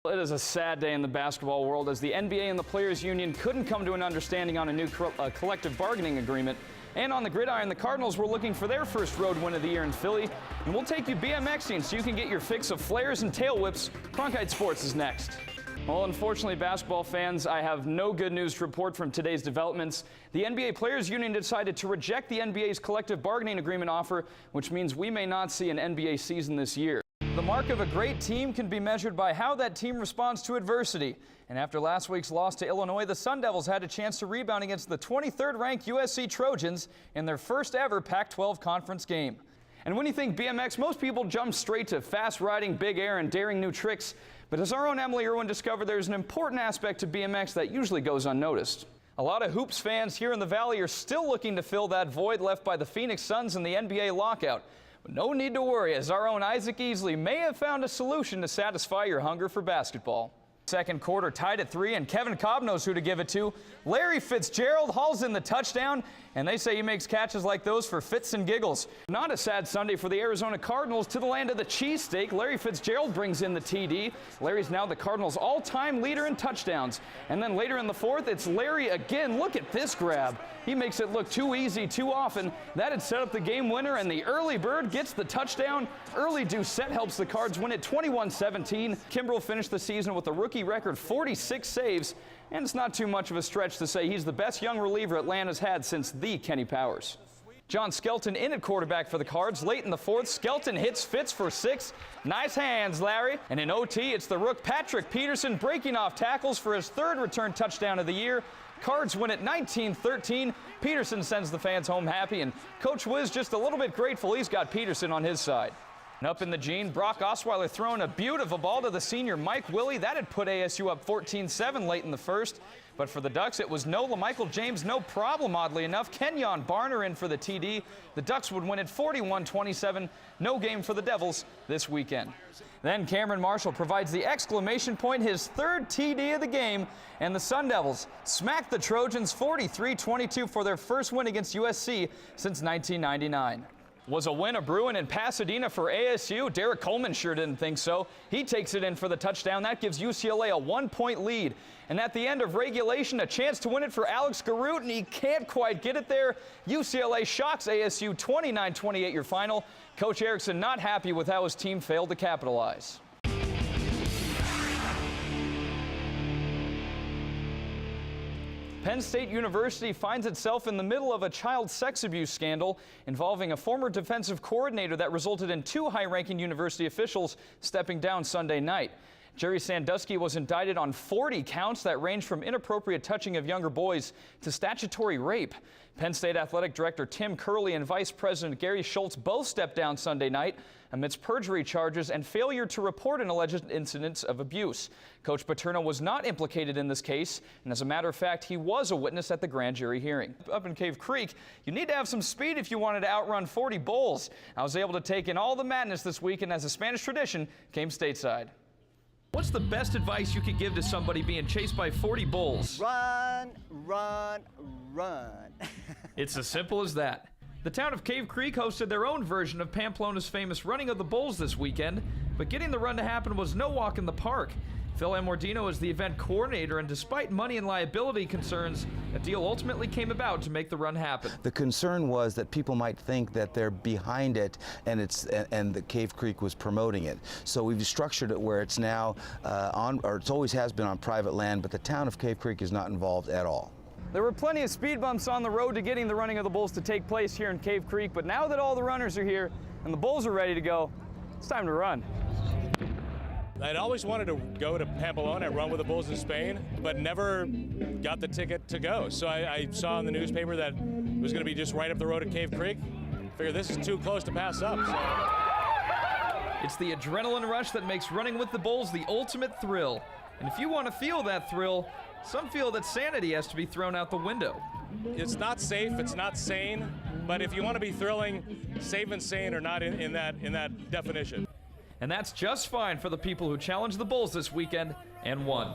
It is a sad day in the basketball world as the NBA and the Players Union couldn't come to an understanding on a new collective bargaining agreement. And on the gridiron, the Cardinals were looking for their first road win of the year in Philly. And we'll take you BMXing so you can get your fix of flares and tail whips. Cronkite Sports is next. Well, unfortunately, basketball fans, I have no good news to report from today's developments. The NBA Players Union decided to reject the NBA's collective bargaining agreement offer, which means we may not see an NBA season this year. The mark of a great team can be measured by how that team responds to adversity. And after last week's loss to Illinois, the Sun Devils had a chance to rebound against the 23rd-ranked USC Trojans in their first ever Pac-12 conference game. And when you think BMX, most people jump straight to fast riding, big air, and daring new tricks. But as our own Emily Irwin discovered, there's an important aspect to BMX that usually goes unnoticed. A lot of hoops fans here in the Valley are still looking to fill that void left by the Phoenix Suns in the NBA lockout. But no need to worry, as our own Isaac Easley may have found a solution to satisfy your hunger for basketball. Second quarter tied at 3, and Kevin Cobb knows who to give it to. Larry Fitzgerald hauls in the touchdown, and they say he makes catches like those for fits and giggles. Not a sad Sunday for the Arizona Cardinals. To the land of the cheesesteak, Larry Fitzgerald brings in the TD. Larry's now the Cardinals' all-time leader in touchdowns. And then later in the fourth, it's Larry again. Look at this grab. He makes it look too easy too often. That had set up the game winner, and the early bird gets the touchdown. Early Doucette helps the Cards win it 21-17. Kimbrel finished the season with a rookie record 46 saves, and it's not too much of a stretch to say he's the best young reliever Atlanta's had since the Kenny Powers. John Skelton in at quarterback for the Cards. Late in the fourth, Skelton hits Fitz for 6. Nice hands, Larry. And in OT, it's the rook Patrick Peterson breaking off tackles for his third return touchdown of the year. Cards win it 19-13. Peterson sends the fans home happy, and Coach Wiz just a little bit grateful he's got Peterson on his side. And up in the Gene, Brock Osweiler throwing a beautiful ball to the senior Mike Willie. That had put ASU up 14-7 late in the first. But for the Ducks, it was no LaMichael James, no problem, oddly enough. Kenyon Barner in for the TD. The Ducks would win it 41-27. No game for the Devils this weekend. Then Cameron Marshall provides the exclamation point, his third TD of the game, and the Sun Devils smacked the Trojans 43-22 for their first win against USC since 1999. Was a win a brewing in Pasadena for ASU? Derek Coleman sure didn't think so. He takes it in for the touchdown. That gives UCLA a 1-point lead. And at the end of regulation, a chance to win it for Alex Garut, and he can't quite get it there. UCLA shocks ASU 29-28 your final. Coach Erickson not happy with how his team failed to capitalize. Penn State University finds itself in the middle of a child sex abuse scandal involving a former defensive coordinator that resulted in 2 high-ranking university officials stepping down Sunday night. Jerry Sandusky was indicted on 40 counts that range from inappropriate touching of younger boys to statutory rape. Penn State Athletic Director Tim Curley and Vice President Gary Schultz both stepped down Sunday night amidst perjury charges and failure to report an alleged incidents of abuse. Coach Paterno was not implicated in this case, and as a matter of fact, he was a witness at the grand jury hearing. Up in Cave Creek, you need to have some speed if you wanted to outrun 40 bulls. I was able to take in all the madness this week, and as a Spanish tradition, came stateside. What's the best advice you could give to somebody being chased by 40 bulls? Run, run, run. It's as simple as that. The town of Cave Creek hosted their own version of Pamplona's famous Running of the Bulls this weekend, but getting the run to happen was no walk in the park. Phil Amordino is the event coordinator, and despite money and liability concerns, a deal ultimately came about to make the run happen. The concern was that people might think that they're behind it and the Cave Creek was promoting it. So we've structured it where it's now it always has been on private land, but the town of Cave Creek is not involved at all. There were plenty of speed bumps on the road to getting the Running of the Bulls to take place here in Cave Creek, but now that all the runners are here and the Bulls are ready to go, it's time to run. I'd always wanted to go to Pamplona and run with the Bulls in Spain, but never got the ticket to go. So I saw in the newspaper that it was going to be just right up the road at Cave Creek. Figured this is too close to pass up. So. It's the adrenaline rush that makes running with the Bulls the ultimate thrill. And if you want to feel that thrill, some feel that sanity has to be thrown out the window. It's not safe, it's not sane, but if you want to be thrilling, safe and sane are not in that definition. And that's just fine for the people who challenged the Bulls this weekend and won.